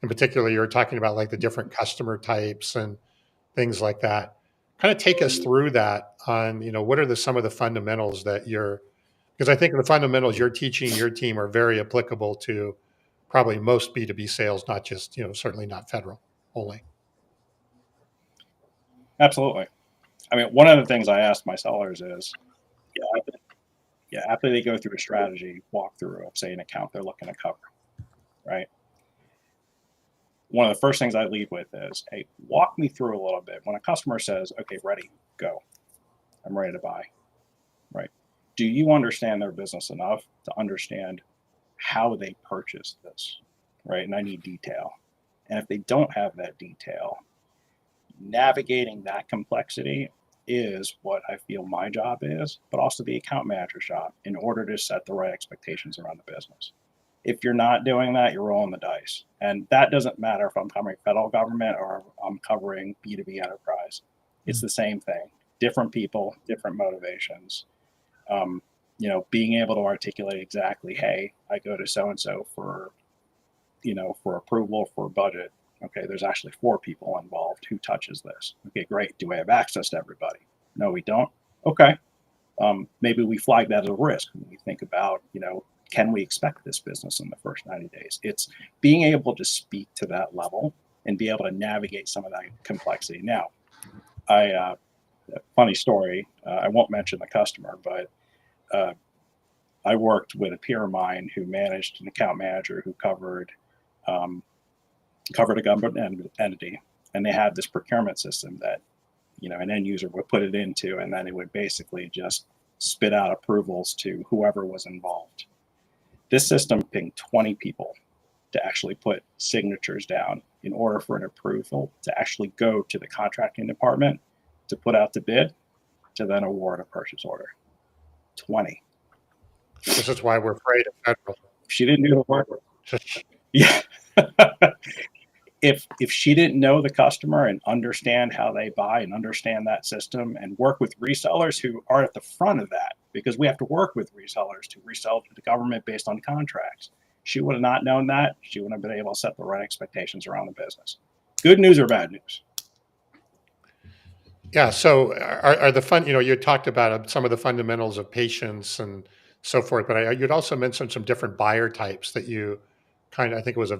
In particular, you were talking about like the different customer types and things like that. Kind of take us through that on, what are some of the fundamentals that because I think the fundamentals you're teaching your team are very applicable to probably most B2B sales, not just, certainly not federal only. Absolutely. I mean, one of the things I ask my sellers is, after they go through a strategy walkthrough of, say, an account they're looking to cover, right? One of the first things I lead with is, hey, walk me through a little bit. When a customer says, okay, ready, go, I'm ready to buy, right? Do you understand their business enough to understand how they purchased this, right? And I need detail. And if they don't have that detail, navigating that complexity is what I feel my job is, but also the account manager's job in order to set the right expectations around the business. If you're not doing that, you're rolling the dice. And that doesn't matter if I'm covering federal government or I'm covering B2B enterprise. It's the same thing. Different people, different motivations. Being able to articulate exactly, hey, I go to so-and-so for approval for budget. Okay, there's actually 4 people involved. Who touches this? Okay, great. Do I have access to everybody? No, we don't. Okay. Maybe we flag that as a risk when we think about, can we expect this business in the first 90 days? It's being able to speak to that level and be able to navigate some of that complexity. Now, funny story, I won't mention the customer, but I worked with a peer of mine who managed an account manager who covered a government entity, and they had this procurement system that an end user would put it into, and then it would basically just spit out approvals to whoever was involved. This system pinged 20 people to actually put signatures down in order for an approval to actually go to the contracting department to put out the bid to then award a purchase order. 20. This is why we're afraid of federal. She didn't do the work. Yeah. If she didn't know the customer and understand how they buy and understand that system and work with resellers who are at the front of that, because we have to work with resellers to resell to the government based on contracts. She would have not known that. She wouldn't have been able to set the right expectations around the business. Good news or bad news? Yeah. So are you talked about some of the fundamentals of patience and so forth, but you'd also mentioned some different buyer types that you I think it was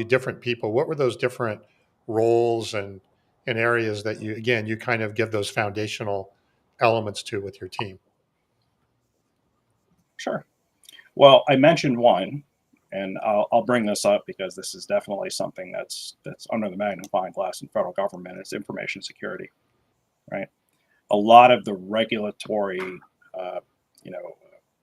different people. What were those different roles and areas that you kind of give those foundational elements to with your team? Sure. Well, I mentioned one, and I'll bring this up because this is definitely something that's under the magnifying glass in federal government. It's information security, right? A lot of the regulatory,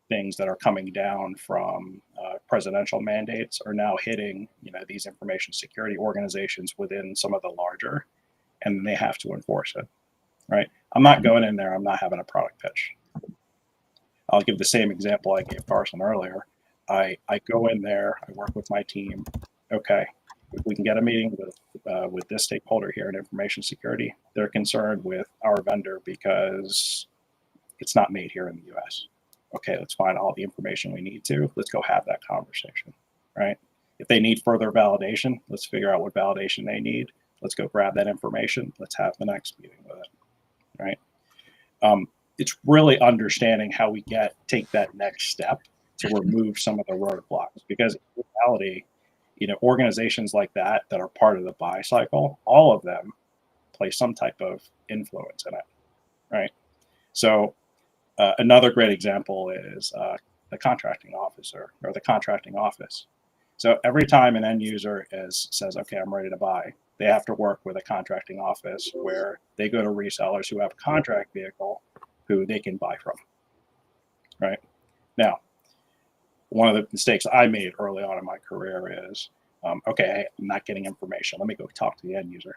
things that are coming down from presidential mandates are now hitting, these information security organizations within some of the larger, and they have to enforce it, right? I'm not going in there. I'm not having a product pitch. I'll give the same example I gave Carson earlier. I go in there, I work with my team. Okay, if we can get a meeting with this stakeholder here in information security, they're concerned with our vendor because it's not made here in the US. Okay, let's find all the information we need to. Let's go have that conversation, right? If they need further validation, let's figure out what validation they need. Let's go grab that information. Let's have the next meeting with it, right? It's really understanding how we take that next step to remove some of the roadblocks, because in reality, organizations like that are part of the buy cycle, all of them play some type of influence in it, right? So another great example is the contracting officer or the contracting office. So every time an end user says, okay, I'm ready to buy, they have to work with a contracting office where they go to resellers who have a contract vehicle who they can buy from, right? Now, one of the mistakes I made early on in my career is, okay, I'm not getting information. Let me go talk to the end user.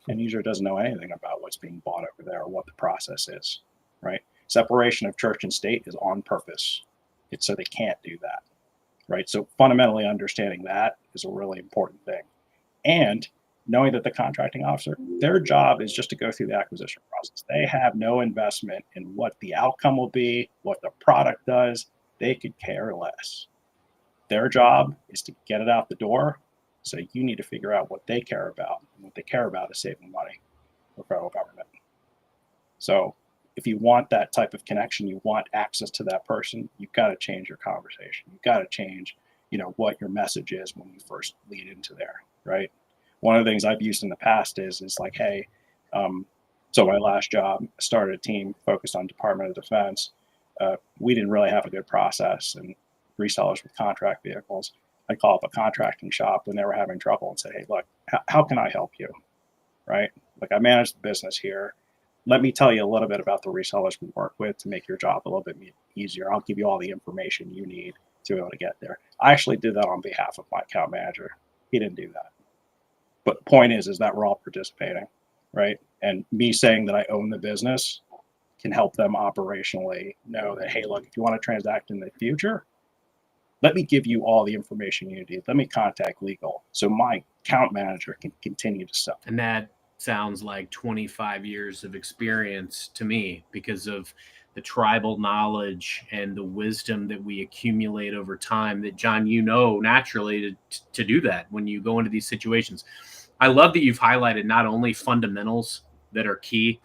End user doesn't know anything about what's being bought over there or what the process is, right? Separation of church and state is on purpose. It's so they can't do that, right? So fundamentally understanding that is a really important thing. And knowing that the contracting officer, their job is just to go through the acquisition process. They have no investment in what the outcome will be, what the product does. They could care less. Their job is to get it out the door. So you need to figure out what they care about. And what they care about is saving money for federal government. So if you want that type of connection, you want access to that person, you've got to change your conversation. You've got to change, what your message is when you first lead into there, right? One of the things I've used in the past is like, hey, so my last job, I started a team focused on Department of Defense. We didn't really have a good process and resellers with contract vehicles. I'd call up a contracting shop when they were having trouble and say, hey, look, how can I help you? Right? Like, I manage the business here. Let me tell you a little bit about the resellers we work with to make your job a little bit easier. I'll give you all the information you need to be able to get there. I actually did that on behalf of my account manager. He didn't do that. But the point is that we're all participating, right? And me saying that I own the business can help them operationally know that, hey, look, if you want to transact in the future, let me give you all the information you need. Let me contact legal so my account manager can continue to sell. And that sounds like 25 years of experience to me because of the tribal knowledge and the wisdom that we accumulate over time that, John, naturally to do that when you go into these situations. I love that you've highlighted not only fundamentals that are key,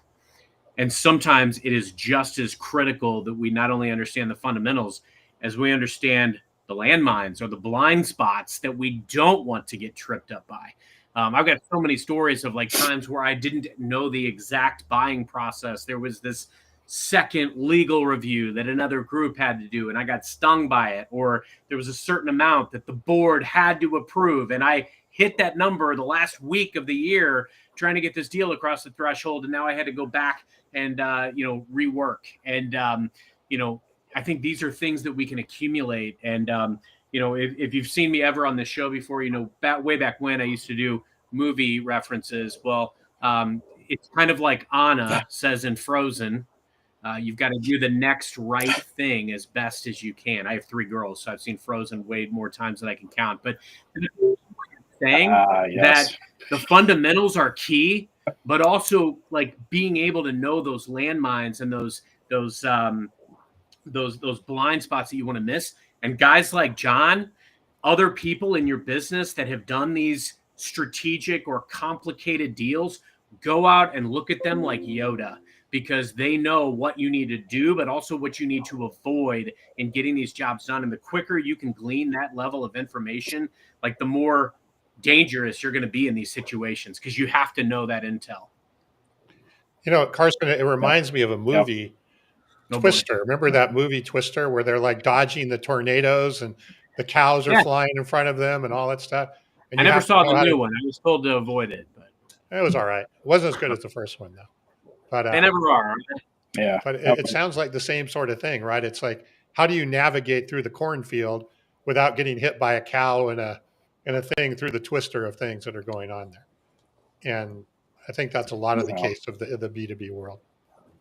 and sometimes it is just as critical that we not only understand the fundamentals as we understand the landmines or the blind spots that we don't want to get tripped up by. I've got so many stories of like times where I didn't know the exact buying process. There was this second legal review that another group had to do, and I got stung by it, or there was a certain amount that the board had to approve, and I hit that number the last week of the year trying to get this deal across the threshold, and now I had to go back and rework. And I think these are things that we can accumulate. And if you've seen me ever on this show before, way back when I used to do movie references. Well, it's kind of like Anna says in Frozen. You've got to do the next right thing as best as you can. I have 3 girls, so I've seen Frozen way more times than I can count. But saying that the fundamentals are key, but also like being able to know those landmines and those blind spots that you want to miss. And guys like John, other people in your business that have done these strategic or complicated deals, go out and look at them like Yoda, because they know what you need to do, but also what you need to avoid in getting these jobs done. And the quicker you can glean that level of information, like the more dangerous you're going to be in these situations, because you have to know that intel. Carson, it reminds me of a movie, Twister. Remember that movie Twister, where they're like dodging the tornadoes and the cows are flying in front of them and all that stuff? And I never saw the new one. I was told to avoid it, but it was all right. It wasn't as good as the first one, though. But they never are. Yeah. But it sounds like the same sort of thing, right? It's like, how do you navigate through the cornfield without getting hit by a cow and a thing through the twister of things that are going on there? And I think that's a lot of the case of the B2B world.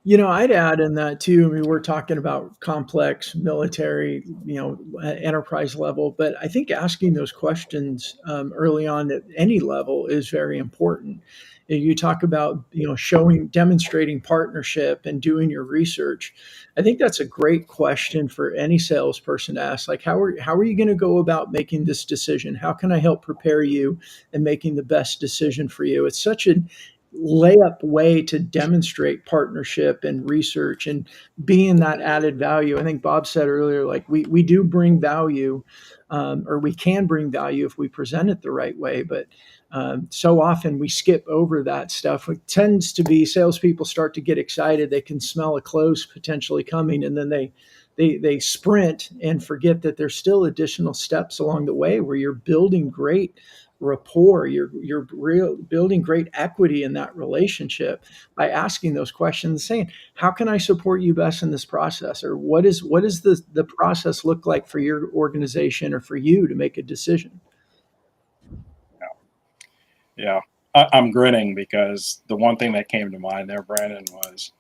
I'd add in that too. I mean, we're talking about complex military, enterprise level, but I think asking those questions early on at any level is very important. You talk about, demonstrating partnership and doing your research. I think that's a great question for any salesperson to ask. Like, how are you going to go about making this decision? How can I help prepare you in making the best decision for you? It's such a layup way to demonstrate partnership and research and being that added value. I think Bob said earlier, like we do bring value, or we can bring value if we present it the right way. But so often we skip over that stuff. It tends to be salespeople start to get excited. They can smell a close potentially coming, and then they sprint and forget that there's still additional steps along the way where you're building great rapport, you're building great equity in that relationship by asking those questions, saying, how can I support you best in this process? Or what is the process look like for your organization or for you to make a decision? Yeah. I'm grinning because the one thing that came to mind there, Brandon, was,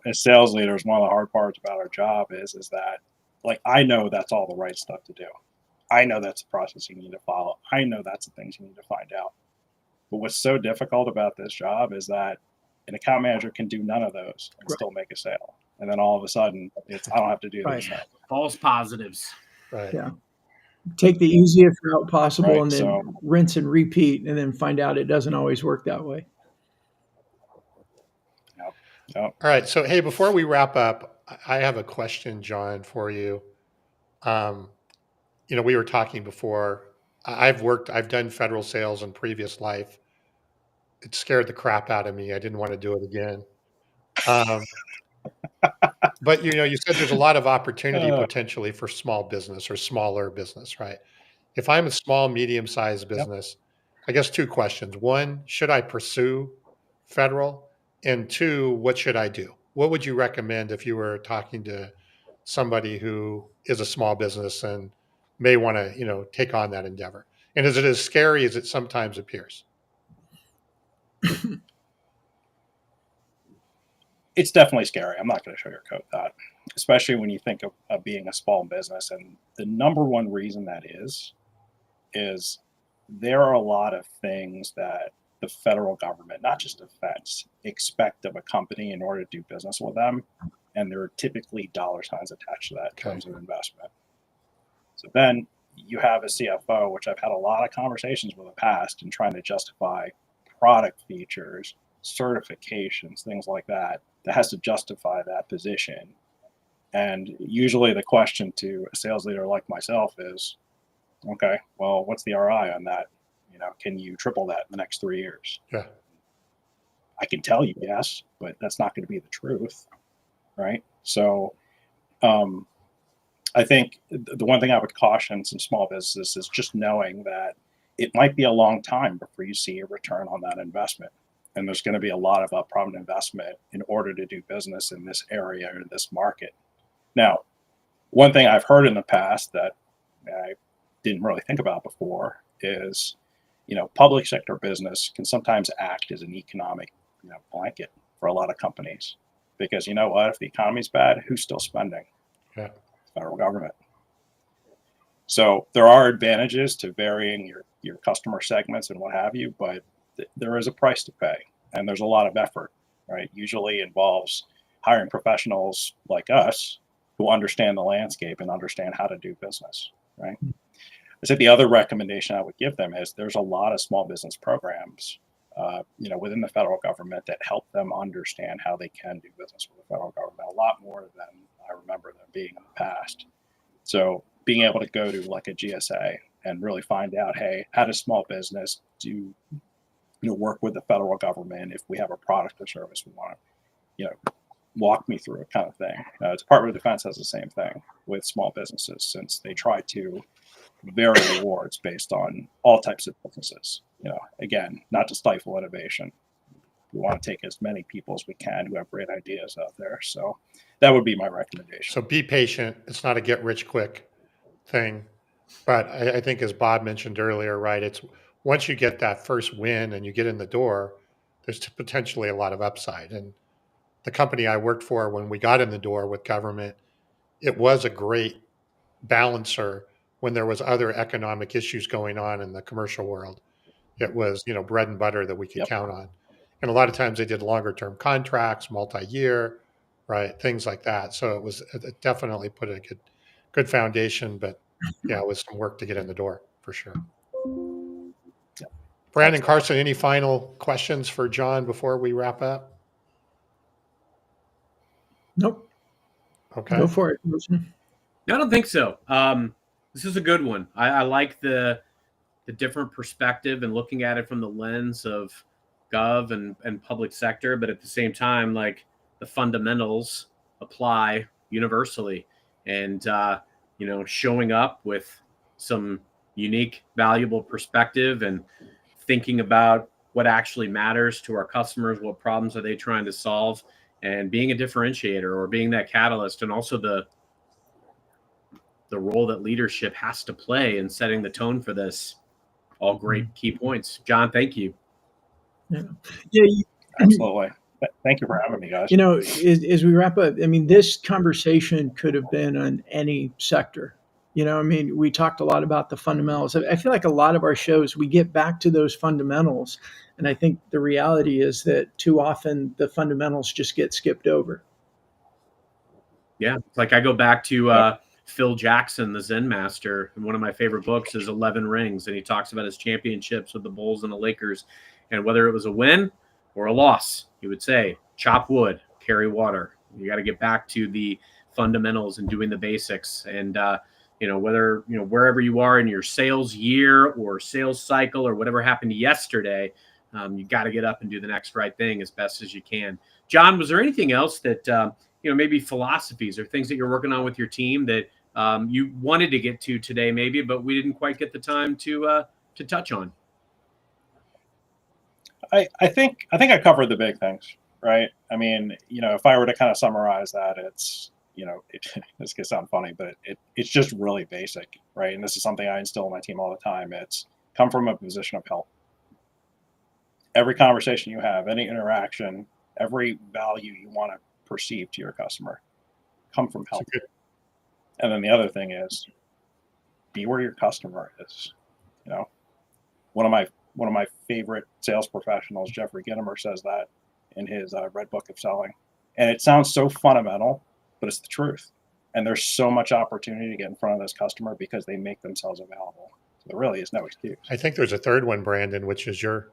as sales leaders, one of the hard parts about our job is that, like, I know that's all the right stuff to do. I know that's the process you need to follow. I know that's the things you need to find out. But what's so difficult about this job is that an account manager can do none of those and still make a sale. And then all of a sudden, I don't have to do this. False positives. Right. Yeah. Take the easiest route possible and then rinse and repeat, and then find out it doesn't always work that way. Yep. All right. So, hey, before we wrap up, I have a question, John, for you. We were talking before. I've done federal sales in previous life. It scared the crap out of me. I didn't want to do it again. But you said there's a lot of opportunity potentially for small business or smaller business, right? If I'm a small, medium-sized business, I guess two questions. One, should I pursue federal? And two, what should I do? What would you recommend if you were talking to somebody who is a small business and may want to, take on that endeavor? And is it as scary as it sometimes appears? It's definitely scary. I'm not going to sugarcoat that, especially when you think of being a small business. And the number one reason that is there are a lot of things that the federal government, not just defense, expect of a company in order to do business with them. And there are typically dollar signs attached to that in terms of investment. So then you have a CFO, which I've had a lot of conversations with in the past, and trying to justify product features, certifications, things like that has to justify that position. And usually the question to a sales leader like myself is, okay, well, what's the ROI on that? Can you triple that in the next 3 years? Yeah. I can tell you yes, but that's not going to be the truth, right? So I think the one thing I would caution some small businesses is just knowing that it might be a long time before you see a return on that investment. And there's going to be a lot of upfront investment in order to do business in this area or this market. Now, one thing I've heard in the past that I didn't really think about before is, public sector business can sometimes act as an economic, blanket for a lot of companies. Because you know what? If the economy's bad, who's still spending? Yeah. Federal government. So there are advantages to varying your customer segments and what have you, but there is a price to pay, and there's a lot of effort, right? Usually involves hiring professionals like us who understand the landscape and understand how to do business, right? I said the other recommendation I would give them is there's a lot of small business programs, within the federal government that help them understand how they can do business with the federal government, a lot more than I remember them being in the past. So being able to go to like a GSA and really find out, hey, how does small business do, work with the federal government if we have a product or service we want to, walk me through it kind of thing. Department of Defense has the same thing with small businesses, since they try to vary rewards based on all types of businesses. Again, not to stifle innovation. We want to take as many people as we can who have great ideas out there. So that would be my recommendation. So be patient. It's not a get rich quick thing. But I think, as Bob mentioned earlier, right, it's once you get that first win and you get in the door, there's potentially a lot of upside. And the company I worked for, when we got in the door with government, it was a great balancer when there was other economic issues going on in the commercial world. It was, bread and butter that we could count on. And a lot of times they did longer term contracts, multi-year, right? Things like that. So it definitely put a good foundation, but yeah, it was some work to get in the door for sure. Brandon, Carson, any final questions for Jon before we wrap up? Nope. Okay. Go for it, Wilson. I don't think so. This is a good one. I like the different perspective and looking at it from the lens of gov and public sector, but at the same time, like, the fundamentals apply universally, and showing up with some unique, valuable perspective and thinking about what actually matters to our customers, what problems are they trying to solve, and being a differentiator or being that catalyst, and also the role that leadership has to play in setting the tone for this. All great key points. Jon, thank you. Yeah. Absolutely. Thank you for having me, guys. As we wrap up, this conversation could have been on any sector. We talked a lot about the fundamentals. I feel like a lot of our shows, we get back to those fundamentals. And I think the reality is that too often the fundamentals just get skipped over. Yeah. Like, I go back to Phil Jackson, the Zen master. And one of my favorite books is 11 Rings. And he talks about his championships with the Bulls and the Lakers. And whether it was a win or a loss, he would say, chop wood, carry water. You got to get back to the fundamentals and doing the basics. And, whether, wherever you are in your sales year or sales cycle or whatever happened yesterday, you got to get up and do the next right thing as best as you can. Jon, was there anything else that, maybe philosophies or things that you're working on with your team that you wanted to get to today, maybe, but we didn't quite get the time to touch on? I think I covered the big things, right? I mean, if I were to kind of summarize that, it's this could sound funny, but it's just really basic, right? And this is something I instill in my team all the time. It's come from a position of help. Every conversation you have, any interaction, every value you want to perceive to your customer, come from help. And then the other thing is, be where your customer is. One of my favorite sales professionals, Jeffrey Gitomer, says that in his Red Book of Selling. And it sounds so fundamental, but it's the truth. And there's so much opportunity to get in front of this customer because they make themselves available. So there really is no excuse. I think there's a third one, Brandon, which is your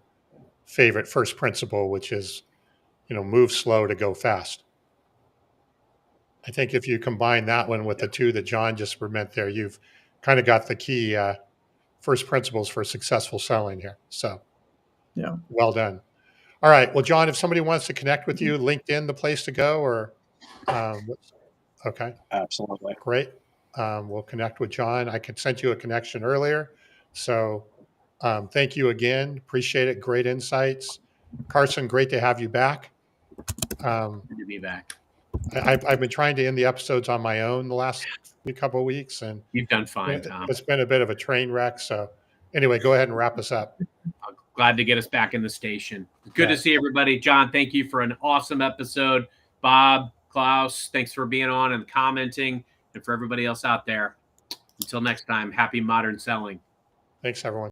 favorite first principle, which is, move slow to go fast. I think if you combine that one with the two that Jon just meant there, you've kind of got the key first principles for successful selling here. So, yeah, well done. All right. Well, Jon, if somebody wants to connect with you, LinkedIn the place to go, or okay, Absolutely. great. We'll connect with Jon. I could send you a connection earlier. So, thank you again. Appreciate it. Great insights, Carson. Great to have you back. Good to be back. I've been trying to end the episodes on my own the last couple of weeks, and You've done fine, Tom. It's been a bit of a train wreck. So anyway, go ahead and wrap us up. I'm glad to get us back in the station. Good to see everybody. Jon, thank you for an awesome episode. Bob, Klaus, thanks for being on and commenting. And for everybody else out there, until next time, happy modern selling. Thanks, everyone.